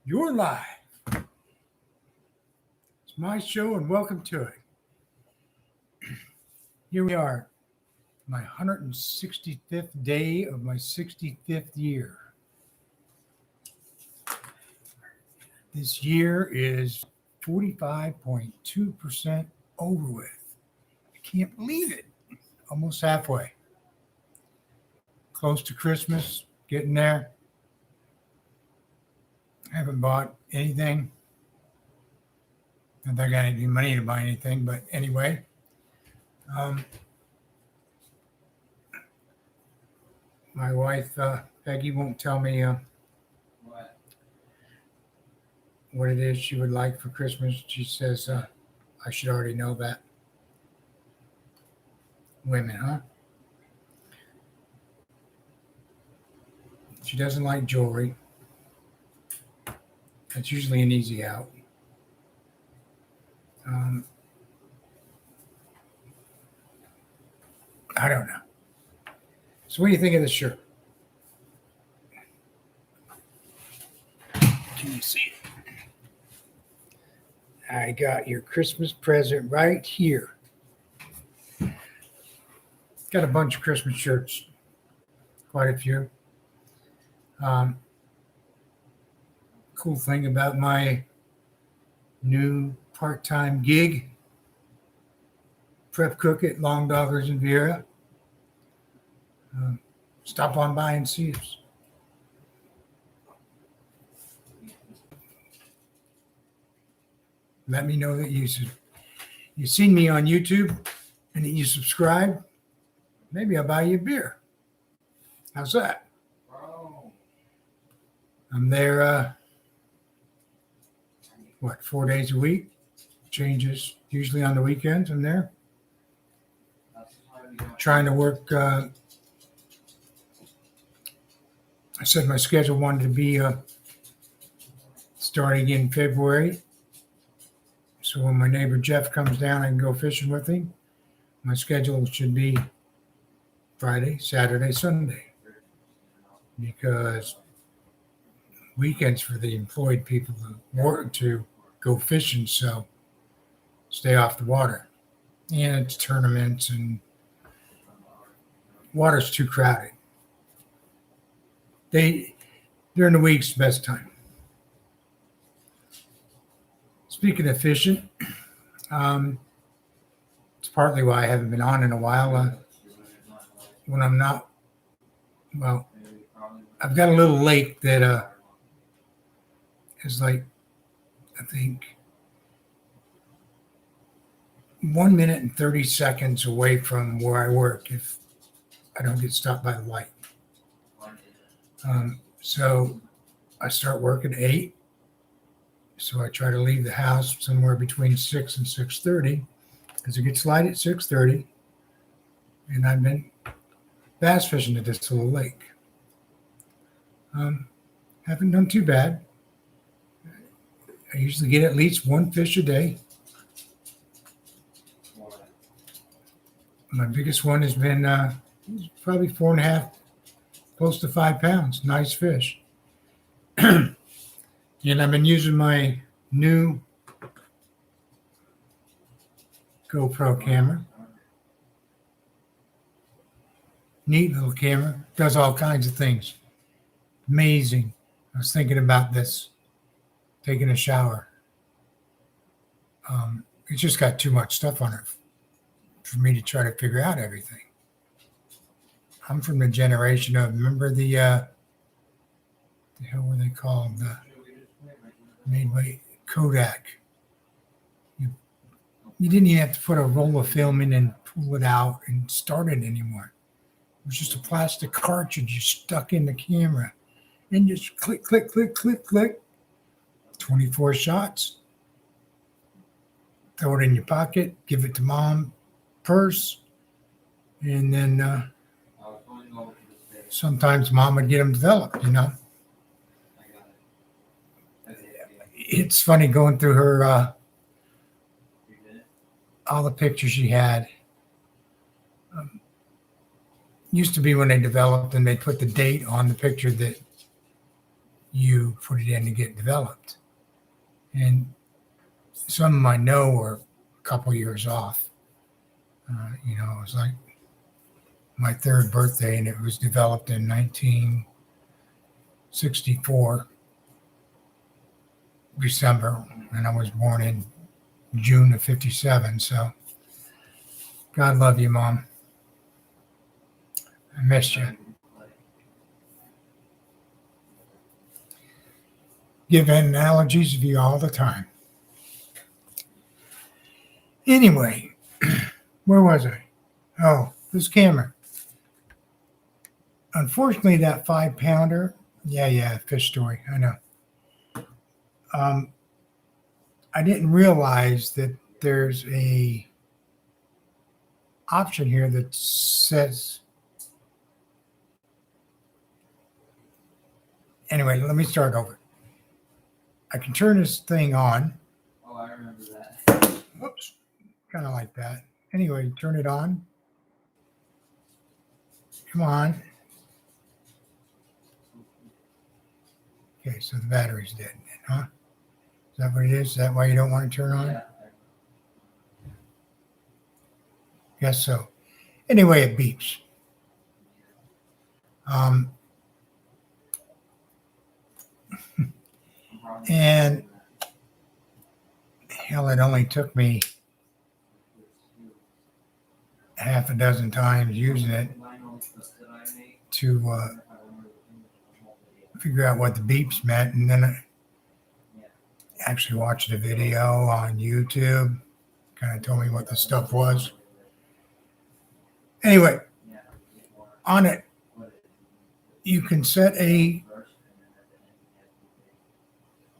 You're live. It's my show, and welcome to it. Here we are, my 165th day of my 65th year. This year is 45.2% over with. I can't believe it. Almost halfway. Close to Christmas, getting there. I haven't bought anything. Not that I got any money to buy anything, but anyway. My wife, Peggy, won't tell me what it is she would like for Christmas. She says I should already know that. Women, huh? She doesn't like jewelry. That's usually an easy out. I don't know. So what do you think of the shirt? Can you see it? I got your Christmas present right here. Got a bunch of Christmas shirts. Quite a few. Cool thing about my new part-time gig, prep cook at Long Doggers in Viera. Stop on by and see us. Let me know that you've seen me on YouTube and that you subscribe. Maybe I'll buy you a beer. How's that? I'm there, 4 days a week? Changes usually on the weekends. I'm there. Trying to work. I said my schedule wanted to be starting in February. So when my neighbor Jeff comes down, I can go fishing with him. My schedule should be Friday, Saturday, Sunday. Because weekends for the employed people to go fishing, so stay off the water. And it's tournaments and water's too crowded. During the week's the best time. Speaking of fishing, it's partly why I haven't been on in a while. When I'm not, I've got a little lake that is like, I think, 1 minute and 30 seconds away from where I work if I don't get stopped by the light. So I start work at 8. So I try to leave the house somewhere between 6 and 6:30 because it gets light at 6:30. And I've been bass fishing at this little lake. Haven't done too bad. I usually get at least one fish a day. My biggest one has been probably 4.5, close to 5 pounds. Nice fish. And I've been using my new GoPro camera. Neat little camera. Does all kinds of things. Amazing. I was thinking about this, taking a shower. It's just got too much stuff on it for me to try to figure out everything. I'm from the generation of, remember the hell were they called? Made by Kodak. You didn't even have to put a roll of film in and pull it out and start it anymore. It was just a plastic cartridge you stuck in the camera and just click, click, click, click, click. 24 shots. Throw it in your pocket, give it to mom, purse, and then sometimes mom would get them developed, It's funny going through her, all the pictures she had. Used to be when they developed and they put the date on the picture that you put it in to get developed. And some of them I know were a couple years off. It was like my third birthday, and it was developed in 1964, December, and I was born in June of 57. So God love you, Mom. I missed you. Give analogies of you all the time. Anyway, where was I? Oh, this camera. Unfortunately, that 5-pounder, fish story, I know. I didn't realize that there's a option here that says, anyway, let me start over. I can turn this thing on. Oh, I remember that. Whoops, kind of like that. Anyway, turn it on. Come on. Okay, so the battery's dead, huh? Is that what it is? Is that why you don't want to turn on? Yeah. Guess so. Anyway, it beeps. And hell, it only took me half a dozen times using it to figure out what the beeps meant. And then I actually watched a video on YouTube, kind of told me what the stuff was. Anyway, on it, you can set a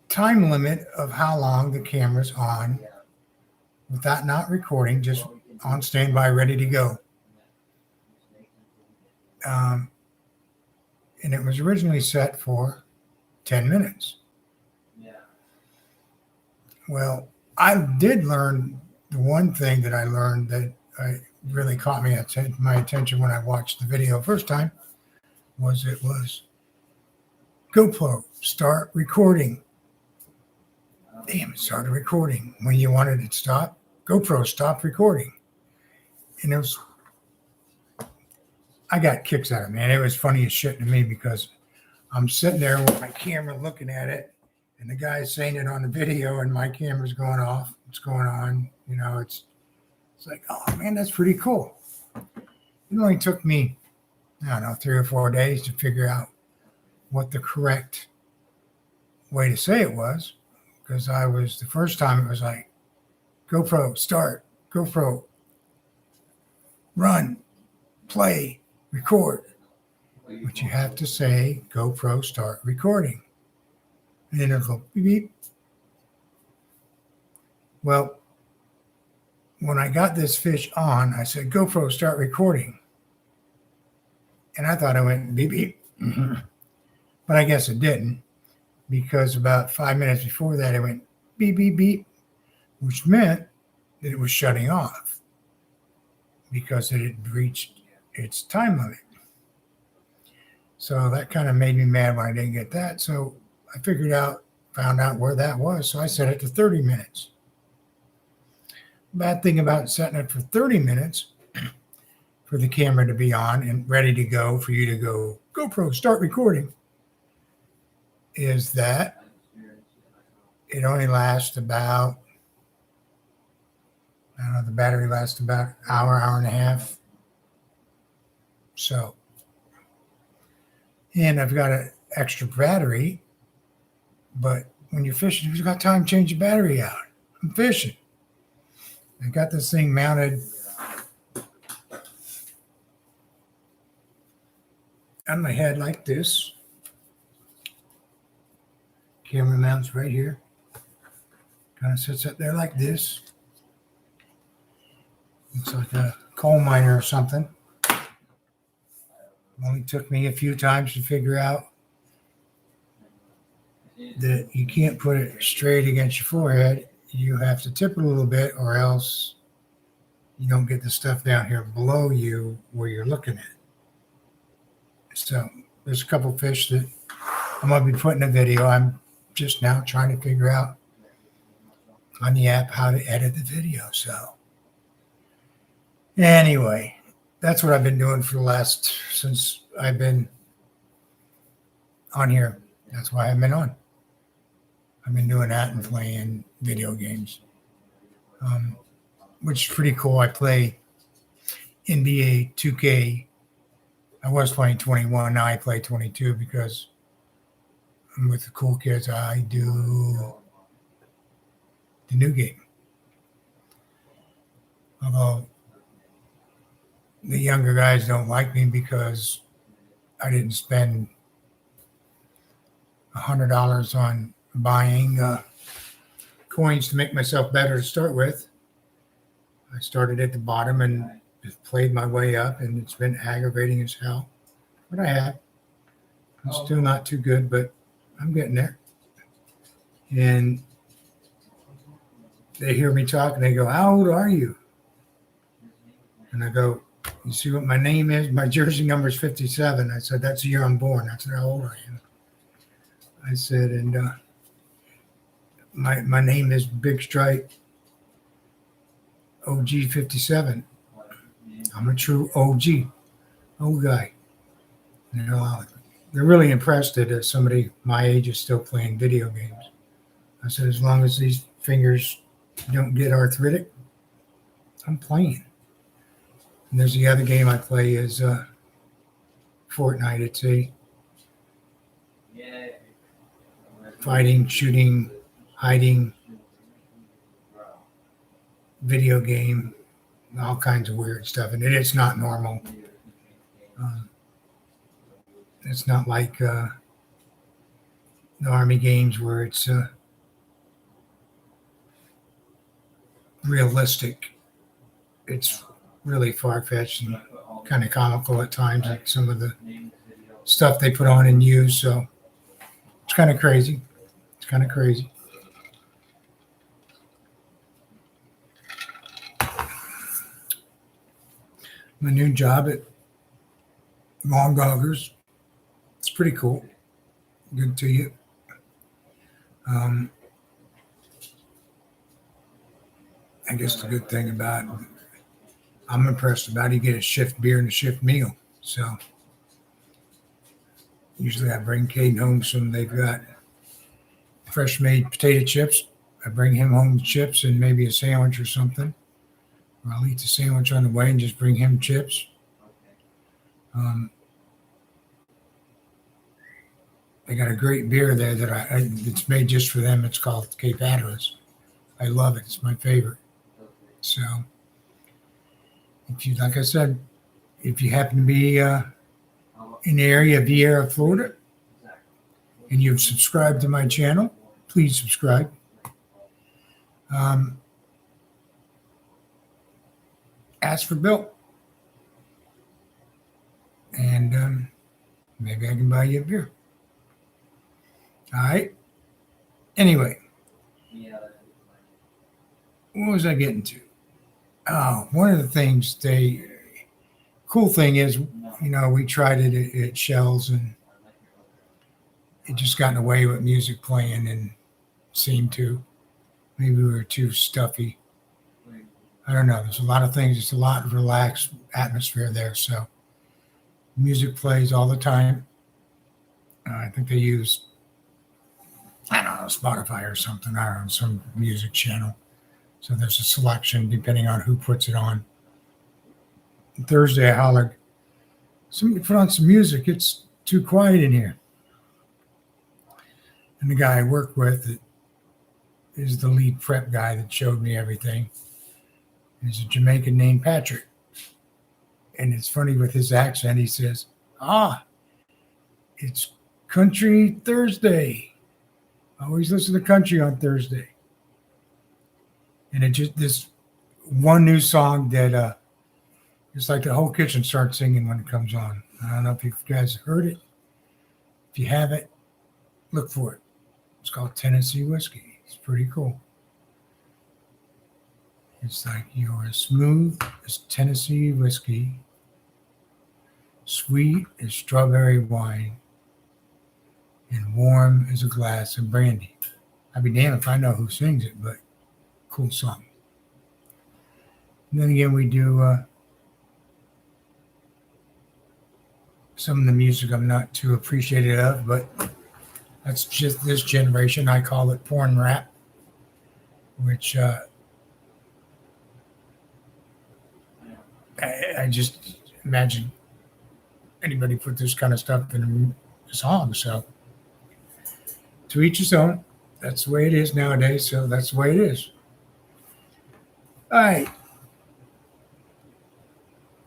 time limit of how long the camera's on without not recording, just on standby, ready to go. And it was originally set for 10 minutes. Well, I did learn the one thing that I learned that really caught my attention when I watched the video first time was GoPro start recording. Damn, it started recording. When you wanted it to stop, GoPro stopped recording. And I got kicks out of it, man. It was funny as shit to me because I'm sitting there with my camera looking at it, and the guy's saying it on the video, and my camera's going off. What's going on? It's like, oh man, that's pretty cool. It only took me, 3 or 4 days to figure out what the correct way to say it was, because the first time it was like, GoPro start, GoPro run, play, record. But you have to say, GoPro start recording. And then it'll go beep, beep. Well, when I got this fish on, I said, GoPro start recording. And I thought it went beep, beep. But I guess it didn't, because about 5 minutes before that, it went beep, beep, beep, which meant that it was shutting off because it had reached its time limit. So that kind of made me mad when I didn't get that. So I found out where that was. So I set it to 30 minutes. Bad thing about setting it for 30 minutes for the camera to be on and ready to go for you to go, GoPro, start recording, is that it only lasts about, the battery lasts about an hour and a half. So, and I've got an extra battery, but when you're fishing, you've got time to change the battery out. I'm fishing. I got this thing mounted on my head like this. Camera mounts right here. Kind of sits up there like this. Looks like a coal miner or something. Only took me a few times to figure out that you can't put it straight against your forehead. You have to tip it a little bit, or else you don't get the stuff down here below you where you're looking at. So there's a couple fish that I'm gonna be putting a video. I'm just now trying to figure out on the app how to edit the video. So anyway, that's what I've been doing for the last since I've been on here. That's why I've been on. I've been doing that and playing video games, which is pretty cool. I play NBA 2K. I was playing 21. Now I play 22 because I'm with the cool kids. I do the new game. Although the younger guys don't like me because I didn't spend $100 on buying coins to make myself better to start with. I started at the bottom and just played my way up, and it's been aggravating as hell. But I have. I'm still not too good, but I'm getting there. And they hear me talk and they go, "How old are you?" And I go, "You see what my name is? My jersey number is 57." I said, "That's the year I'm born." That's how old I am. I said, and my name is Big Strike OG 57. I'm a true OG, old guy. You know, they're really impressed that somebody my age is still playing video games. I said, as long as these fingers don't get arthritic, I'm playing. And there's the other game I play is Fortnite. It's a fighting, shooting, hiding video game, all kinds of weird stuff. And it's not normal. It's not like the Army games where it's realistic. It's really far-fetched and kind of comical at times, like some of the stuff they put on and use. So it's kind of crazy. It's kind of crazy. My new job at Long Goggers. It's pretty cool. Good to you. I guess the good thing about it, I'm impressed about it, you get a shift beer and a shift meal. So usually I bring Caden home some. They've got fresh made potato chips. I bring him home chips and maybe a sandwich or something. Or I'll eat the sandwich on the way and just bring him chips. They got a great beer there that it's made just for them. It's called Cape Hatteras. I love it. It's my favorite. So, if you, like I said, if you happen to be in the area of Vieira, Florida, and you've subscribed to my channel, please subscribe. Ask for Bill, and maybe I can buy you a beer. All right. Anyway, what was I getting to? Oh, one of the things cool thing is, we tried it at Shell's and it just got in the way with music playing and seemed to. Maybe we were too stuffy. I don't know. There's a lot of things. It's a lot of relaxed atmosphere there. So music plays all the time. I think they use, I don't know, Spotify or something. I don't know, some music channel. So there's a selection depending on who puts it on. Thursday, I hollered, somebody put on some music. It's too quiet in here. And the guy I work with is the lead prep guy that showed me everything. He's a Jamaican named Patrick. And it's funny with his accent. He says, it's Country Thursday. I always listen to country on Thursday. And it just, this one new song that it's like the whole kitchen starts singing when it comes on. I don't know if you guys heard it. If you haven't, look for it. It's called Tennessee Whiskey. It's pretty cool. It's like you're as smooth as Tennessee whiskey, sweet as strawberry wine, and warm as a glass of brandy. I'd be damned if I know who sings it, but cool song. And then again, we do some of the music I'm not too appreciative of, but that's just this generation. I call it porn rap, which I just imagine anybody put this kind of stuff in a song. So to each his own. That's the way it is nowadays. So that's the way it is. All right.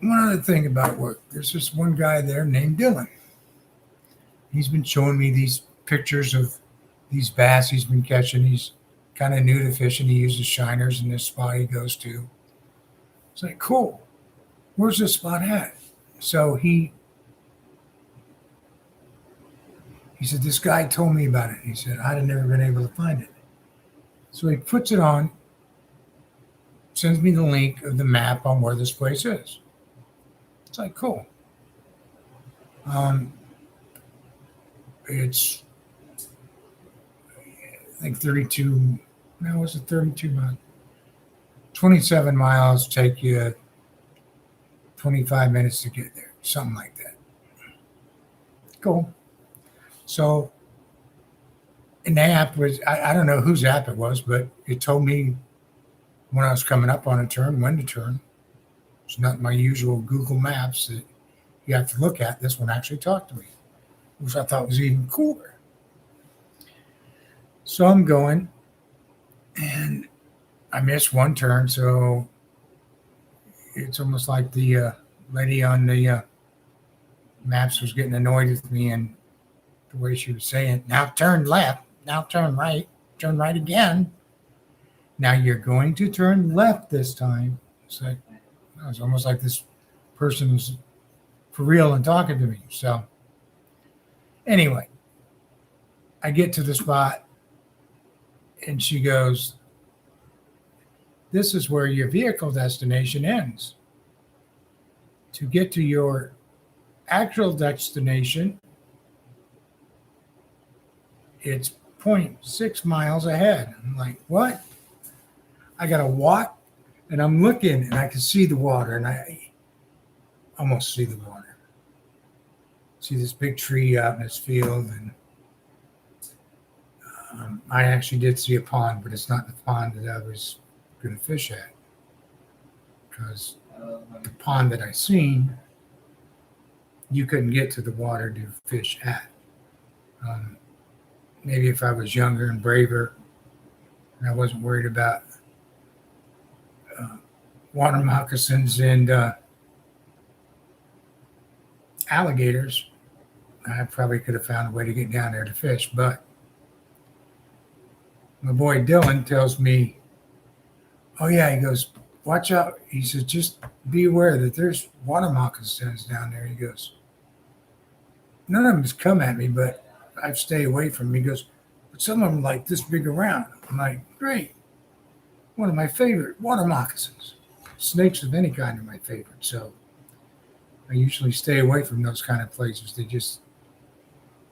One other thing about work. There's this one guy there named Dylan. He's been showing me these pictures of these bass he's been catching. He's kind of new to fishing. He uses shiners in this spot he goes to. It's like, cool. Where's this spot at? So he said, this guy told me about it. He said, I'd have never been able to find it. So he puts it on, sends me the link of the map on where this place is. It's like, cool. It's, I think 32, no, was it 32 miles? 27 miles take you 25 minutes to get there, something like that. Cool. So, and the app was, I don't know whose app it was, but it told me when I was coming up on a turn, when to turn. It's not my usual Google Maps that you have to look at. This one actually talked to me, which I thought was even cooler. So I'm going, and I missed one turn, so it's almost like the lady on the maps was getting annoyed with me and the way she was saying, now turn left, now turn right again. Now you're going to turn left this time. It's like, it was almost like this person was for real and talking to me. So anyway, I get to the spot and she goes, this is where your vehicle destination ends. To get to your actual destination, it's 0.6 miles ahead. I'm like, what? I got to walk, and I'm looking, and I can see the water, and I almost see the water. See this big tree out in this field, and I actually did see a pond, but it's not the pond that I was going to fish at, because the pond that I seen, you couldn't get to the water to fish at. Maybe if I was younger and braver, and I wasn't worried about water moccasins and alligators, I probably could have found a way to get down there to fish. But my boy Dylan tells me, oh yeah, he goes, watch out. He says, just be aware that there's water moccasins down there. He goes, none of them has come at me, but I stay away from them. He goes, but some of them like this big around. I'm like, great. One of my favorite water moccasins. Snakes of any kind are my favorite. So I usually stay away from those kind of places. They just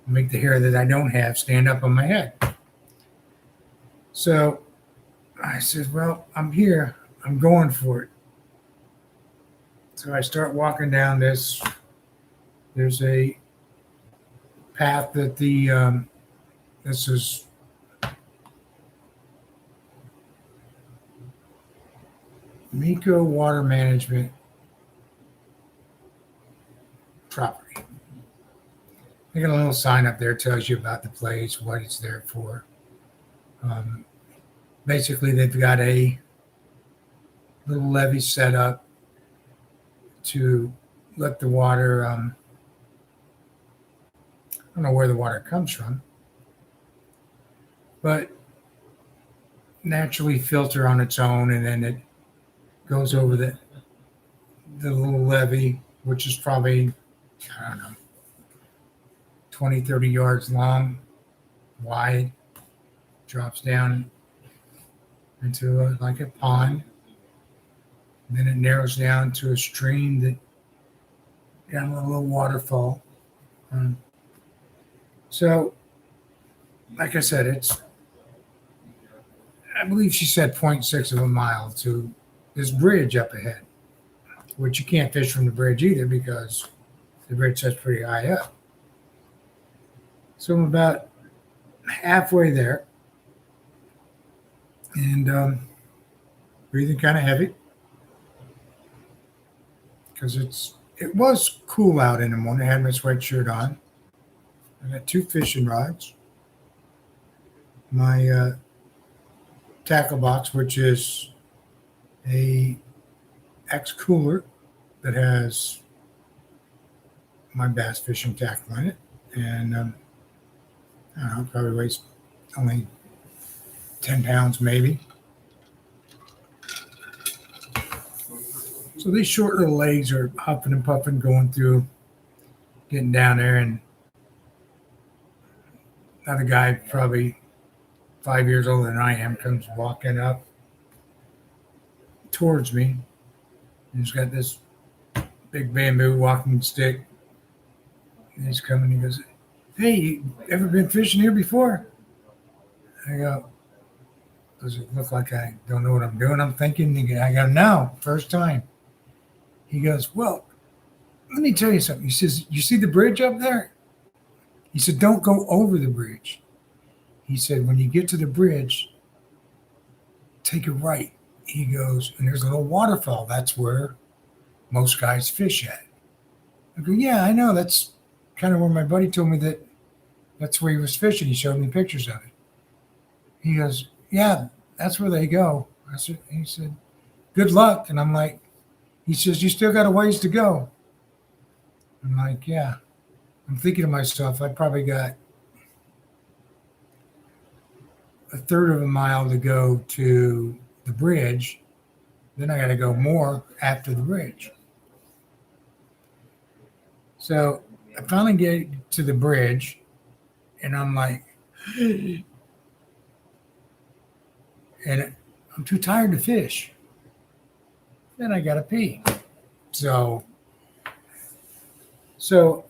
make the hair that I don't have stand up on my head. So I said, well, I'm here. I'm going for it. So I start walking down this. There's a path that this is Miko Water Management property. They got a little sign up there, tells you about the place, what it's there for. Basically, they've got a little levee set up to let the water, I don't know where the water comes from, but naturally filter on its own, and then it goes over the little levee, which is probably, I don't know, 20, 30 yards long, wide, drops down into like a pond. And then it narrows down to a stream that down a little waterfall. So like I said, I believe she said 0.6 of a mile to this bridge up ahead, which you can't fish from the bridge either because the bridge sits pretty high up. So I'm about halfway there and breathing kind of heavy because it was cool out in the morning. I had my sweatshirt on. I got 2 fishing rods, my tackle box, which is a X cooler that has my bass fishing tackle in it, and I don't know, probably weighs only 10 pounds maybe. So these short little legs are huffing and puffing, going through, getting down there, and another guy, probably 5 years older than I am, comes walking up towards me. And he's got this big bamboo walking stick. And he's coming. He goes, "Hey, you ever been fishing here before?" I go, "Does it look like I don't know what I'm doing?" I'm thinking. I go, "No, first time." He goes, "Well, let me tell you something." He says, "You see the bridge up there?" He said, "Don't go over the bridge." He said, "When you get to the bridge, take a right." He goes, "And there's a little waterfall. That's where most guys fish at." I go, "Yeah, I know. That's kind of where my buddy told me that's where he was fishing. He showed me pictures of it." He goes, "Yeah, that's where they go." He said, "Good luck." And I'm like, he says, "You still got a ways to go." I'm like, "Yeah." I'm thinking to myself, I probably got a third of a mile to go to the bridge. Then I got to go more after the bridge. So I finally get to the bridge and I'm like, and I'm too tired to fish. Then I got to pee. So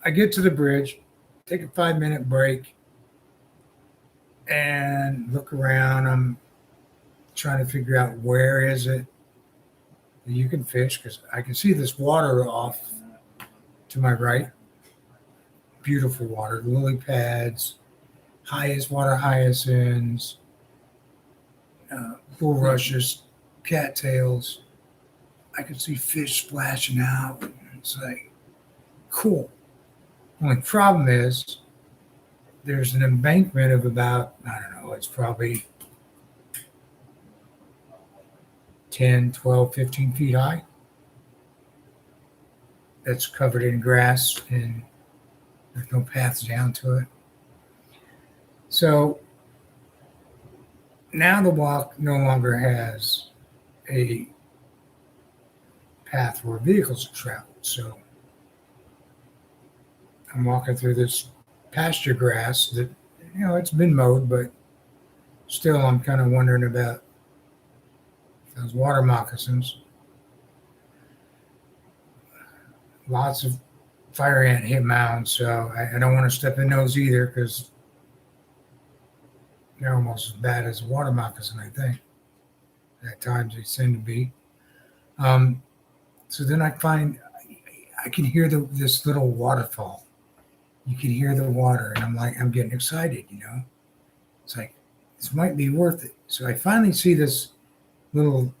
I get to the bridge, take a 5-minute break, and look around. I'm trying to figure out where is it that you can fish because I can see this water off to my right. Beautiful water, lily pads, highest water hyacinths, bulrushes, cattails. I could see fish splashing out. It's like, cool. Only problem is there's an embankment of about, I don't know, it's probably 10, 12, 15 feet high. That's covered in grass and there's no paths down to it. So now the walk no longer has a path where vehicles have traveled. So I'm walking through this pasture grass that, it's been mowed, but still I'm kind of wondering about those water moccasins. Lots of fire ant hit mounds, so I don't want to step in those either because they're almost as bad as a water moccasin, I think. At times they seem to be. So then I find I can hear this little waterfall. You can hear the water, and I'm getting excited, It's like, this might be worth it. So I finally see this little,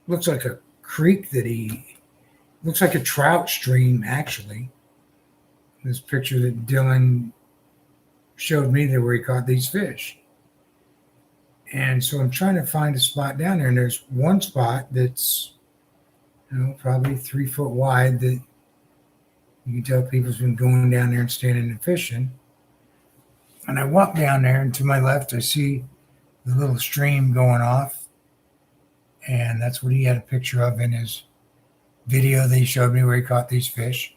looks like a creek looks like a trout stream, actually. This picture that Dylan showed me that where he caught these fish. And so I'm trying to find a spot down there, and there's one spot that's, probably 3 foot wide that you can tell people's been going down there and standing and fishing. And I walk down there, and to my left, I see the little stream going off. And that's what he had a picture of in his video that he showed me where he caught these fish.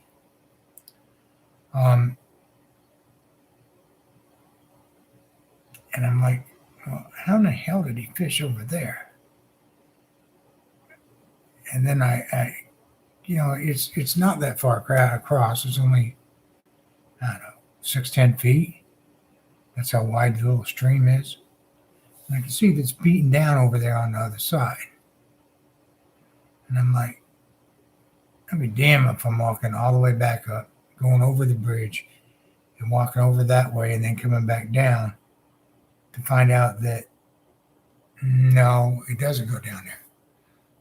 And I'm like, well, how in the hell did he fish over there? And then I it's not that far across. It's only, I don't know, 6-10 feet. That's how wide the little stream is. And I can see that's beaten down over there on the other side. And I'm like, I'd be damned if I'm walking all the way back up, going over the bridge, and walking over that way and then coming back down to find out that no, it doesn't go down there.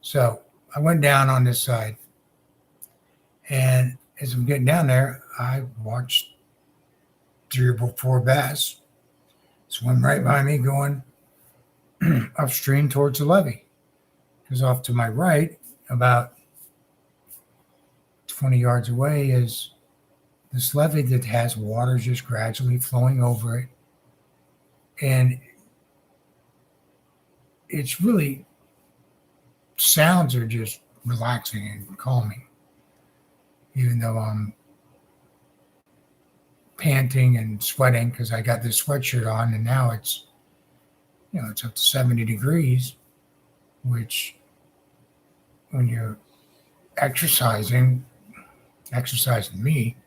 So I went down on this side, and as I'm getting down there, I watched 3 or 4 bass swim right by me going upstream towards the levee. Because off to my right, about 20 yards away, is this levee that has water just gradually flowing over it. And it's really, sounds are just relaxing and calming, even though I'm panting and sweating because I got this sweatshirt on, and now it's, it's up to 70 degrees, which when you're exercising me,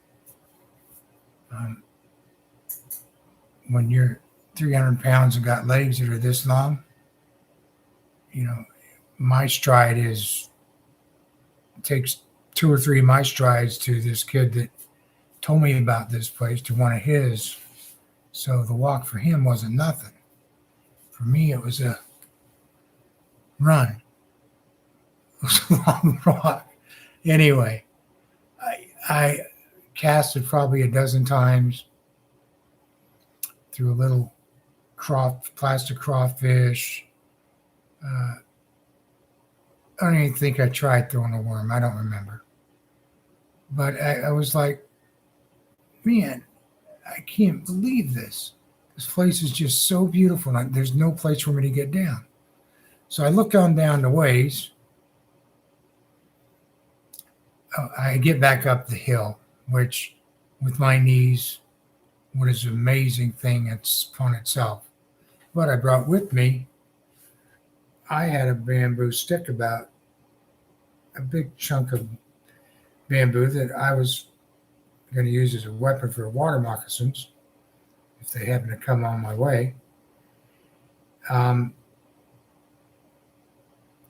when you're 300 pounds and got legs that are this long, my stride takes 2 or 3 of my strides to this kid that told me about this place to one of his. So the walk for him wasn't nothing. For me, it was a run. It was a long walk. Anyway, I casted probably a dozen times through a little plastic crawfish. I don't even think I tried throwing a worm. I don't remember. But I was like, man, I can't believe this. This place is just so beautiful. There's no place for me to get down. So I look on down the ways. I get back up the hill, which with my knees, what is an amazing thing upon itself. But I brought with me, I had a bamboo stick, about a big chunk of bamboo that I was going to use as a weapon for water moccasins if they happen to come on my way. And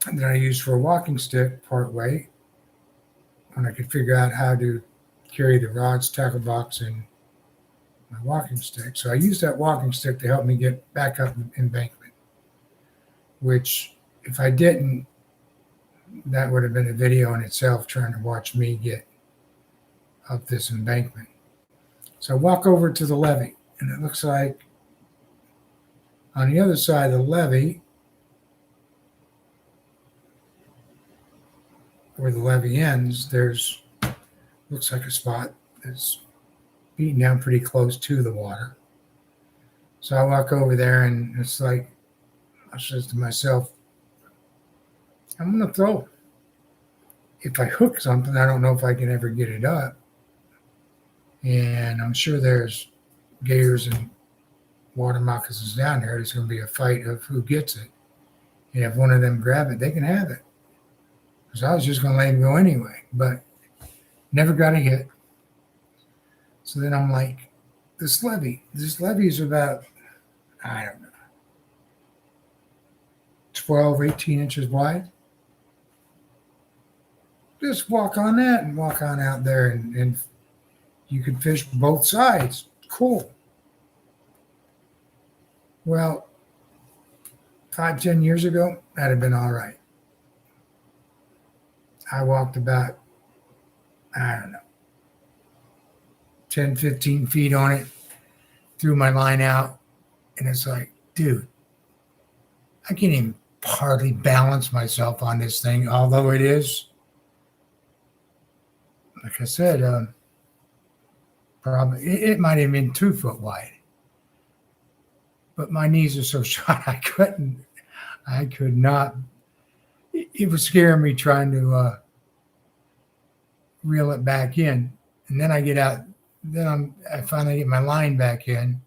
then I used for a walking stick part way when I could figure out how to carry the rods, tackle box, and my walking stick. So I used that walking stick to help me get back up the embankment, which if I didn't, that would have been a video in itself trying to watch me get up this embankment. So I walk over to the levee, and it looks like on the other side of the levee, where the levee ends, there's looks like a spot that's beaten down pretty close to the water. So I walk over there, and it's like, I says to myself, I'm going to throw. If I hook something, I don't know if I can ever get it up. And I'm sure there's gators and water moccasins down there. There's going to be a fight of who gets it. And if one of them grab it, they can have it. Because I was just going to let him go anyway, but never got a hit. So then I'm like, this levee is about, I don't know, 12, 18 inches wide. Just walk on that and walk on out there, and you can fish both sides. Cool. Well, 5, 10 years ago, that'd have been all right. I walked about, I don't know, 10, 15 feet on it, threw my line out, and it's like, dude, I can't even hardly balance myself on this thing, although it is, like I said, probably it might have been 2 foot wide. But my knees are so shot, I could not. It was scaring me trying to reel it back in. And then I get out, I finally get my line back in,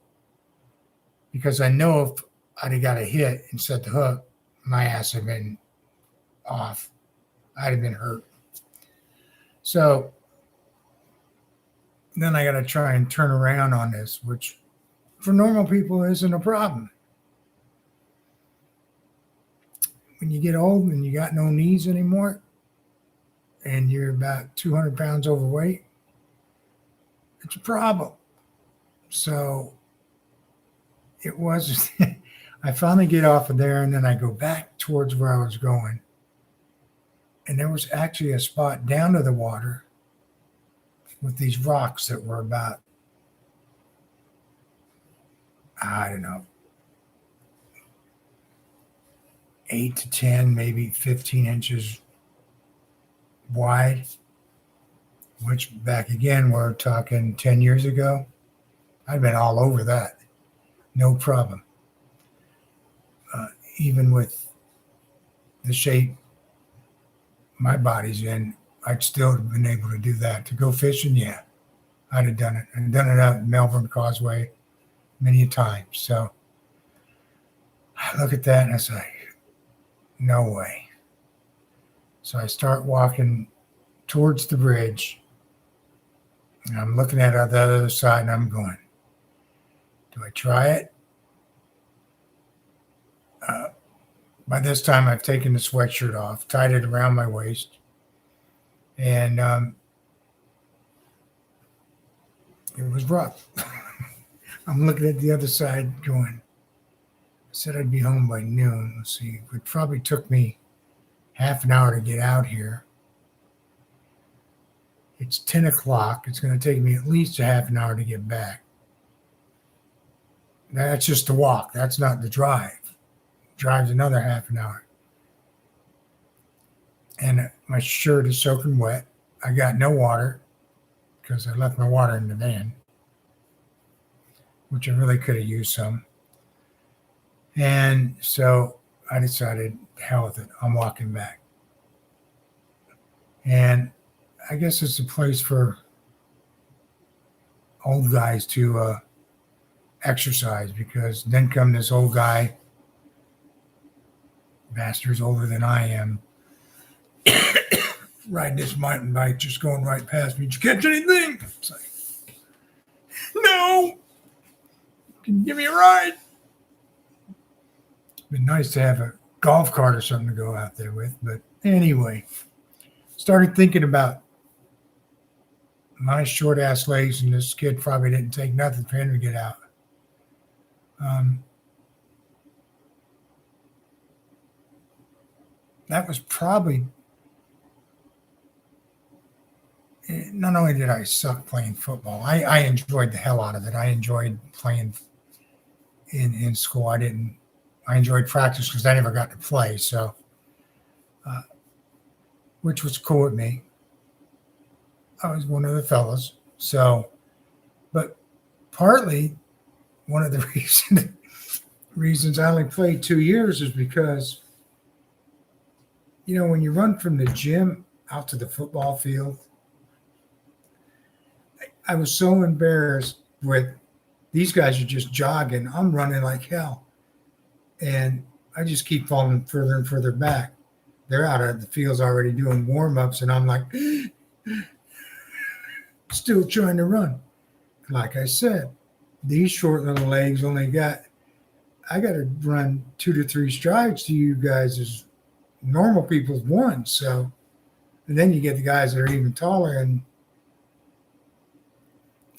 because I know if I'd have got a hit and set the hook, my ass had been off. I'd have been hurt. So then I got to try and turn around on this, which for normal people isn't a problem. When you get old and you got no knees anymore and you're about 200 pounds overweight, it's a problem. So it was, I finally get off of there and then I go back towards where I was going. And there was actually a spot down to the water with these rocks that were about, I don't know, 8 to 10, maybe 15 inches wide, which back again, we're talking 10 years ago. I've been all over that. No problem. Even with the shape my body's in, I'd still have been able to do that. To go fishing, yeah, I'd have done it. I've done it out at Melbourne Causeway many a time. So I look at that and I say, no way. So I start walking towards the bridge. And I'm looking at the other side and I'm going, do I try it? By this time, I've taken the sweatshirt off, tied it around my waist, and it was rough. I'm looking at the other side going, I said I'd be home by noon. Let's see, it probably took me half an hour to get out here. It's 10 o'clock. It's going to take me at least a half an hour to get back. That's just the walk. That's not the drive. Drive's another half an hour. And my shirt is soaking wet. I got no water because I left my water in the van, which I really could have used some. And so I decided, hell with it, I'm walking back. And I guess it's a place for old guys to exercise, because then come this old guy, bastard's older than I am, riding this mountain bike, just going right past me. Did you catch anything? It's like, no. Can you give me a ride? It'd been nice to have a golf cart or something to go out there with. But anyway, started thinking about my short ass legs, and this kid probably didn't take nothing for him to get out. That was probably, not only did I suck playing football, I enjoyed the hell out of it. I enjoyed playing in school. I enjoyed practice because I never got to play. So, which was cool with me. I was one of the fellas. So, but partly one of the reasons I only played 2 years is because, you know, when you run from the gym out to the football field, I was so embarrassed with these guys are just jogging. I'm running like hell. And I just keep falling further and further back. They're out of the fields already doing warm-ups, and I'm like, still trying to run. Like I said, these short little legs I got to run 2 to 3 strides to you guys as normal people's one. So, and then you get the guys that are even taller. And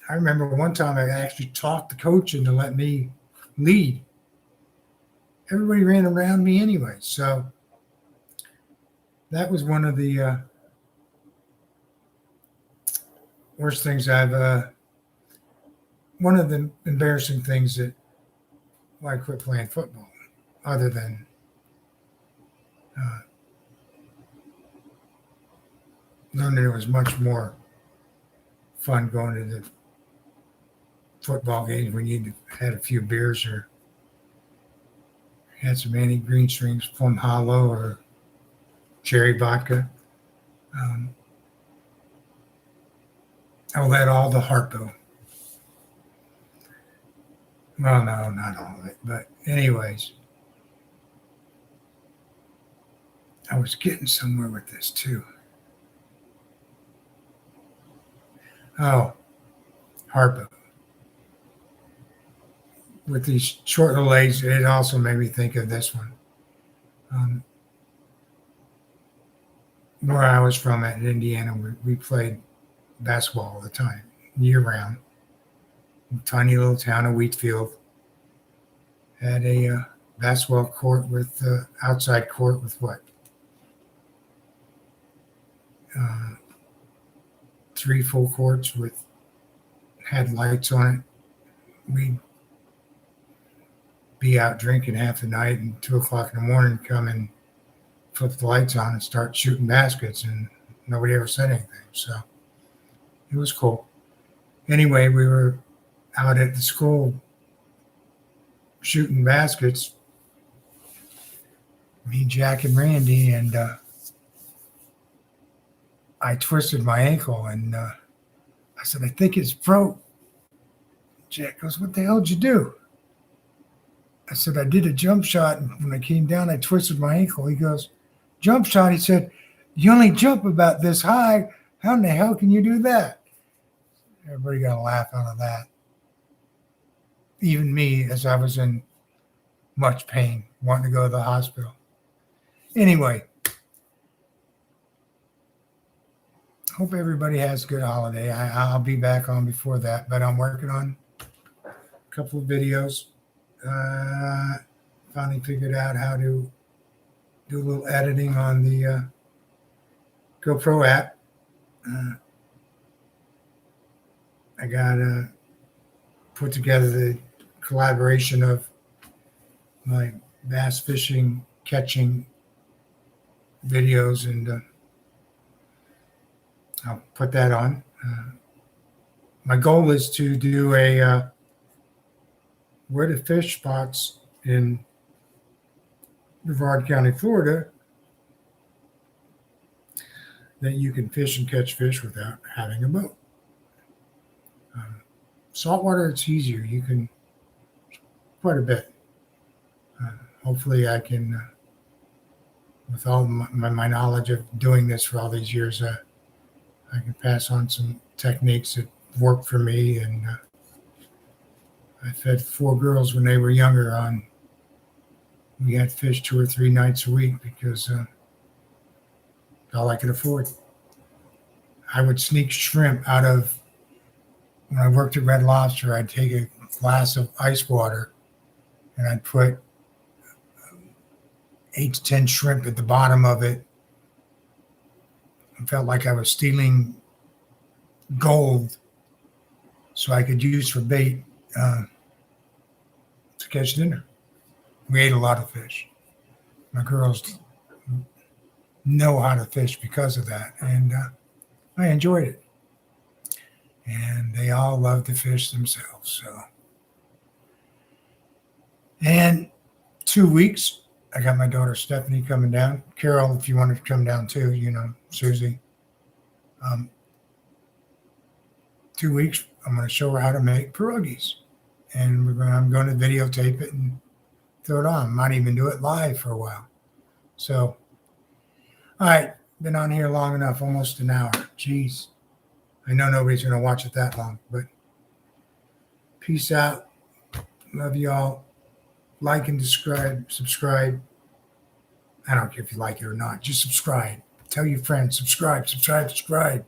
I remember one time I actually talked the coach into let me lead. Everybody ran around me anyway. So that was one of the worst things one of the embarrassing things that why I quit playing football, other than learning it was much more fun going to the football games when you had a few beers or had some Annie Green Strings, Plum Hollow, or cherry vodka. I'll let all the Harpo. Well, no, not all of it. But anyways, I was getting somewhere with this too. Oh, Harpo. with these short little legs, it also made me think of this one. Where I was from at Indiana, we played basketball all the time, year round. Tiny little town of Wheatfield had a basketball court with outside court with what? 3 full courts with had lights on it. We'd be out drinking half the night and 2 o'clock in the morning come and flip the lights on and start shooting baskets, and nobody ever said anything. So it was cool. Anyway, we were out at the school shooting baskets, me, Jack, and Randy, and I twisted my ankle, and I said, I think it's broke. Jack goes, what the hell did you do? I said, I did a jump shot, and when I came down, I twisted my ankle. He goes, jump shot? He said, you only jump about this high. How in the hell can you do that? Everybody got a laugh out of that. Even me, as I was in much pain, wanting to go to the hospital. Anyway, hope everybody has a good holiday. I'll be back on before that, but I'm working on a couple of videos. Finally figured out how to do a little editing on the GoPro app. I got to put together the collaboration of my bass fishing, catching videos, and I'll put that on. My goal is to do a where to fish spots in Brevard County, Florida, that you can fish and catch fish without having a boat. Saltwater, it's easier. You can quite a bit. Hopefully I can, with all my knowledge of doing this for all these years, I can pass on some techniques that work for me. And I fed 4 girls when they were younger on, we had fish 2 or 3 nights a week because all I could afford. I would sneak shrimp out of, when I worked at Red Lobster, I'd take a glass of ice water and I'd put 8 to 10 shrimp at the bottom of it. I felt like I was stealing gold so I could use for bait to catch dinner. We ate a lot of fish. My girls know how to fish because of that, and I enjoyed it. And they all love to fish themselves. So, and 2 weeks, I got my daughter Stephanie coming down. Carol, if you wanted to come down too, Susie. 2 weeks, I'm going to show her how to make pierogies. And I'm going to videotape it and throw it on. Might even do it live for a while. So, all right, been on here long enough, almost an hour. Jeez. I know nobody's going to watch it that long, but peace out. Love y'all. Like and subscribe. I don't care if you like it or not. Just subscribe. Tell your friends. Subscribe.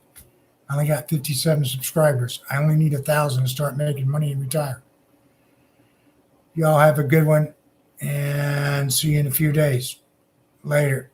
I only got 57 subscribers. I only need 1,000 to start making money and retire. Y'all have a good one, and see you in a few days. Later.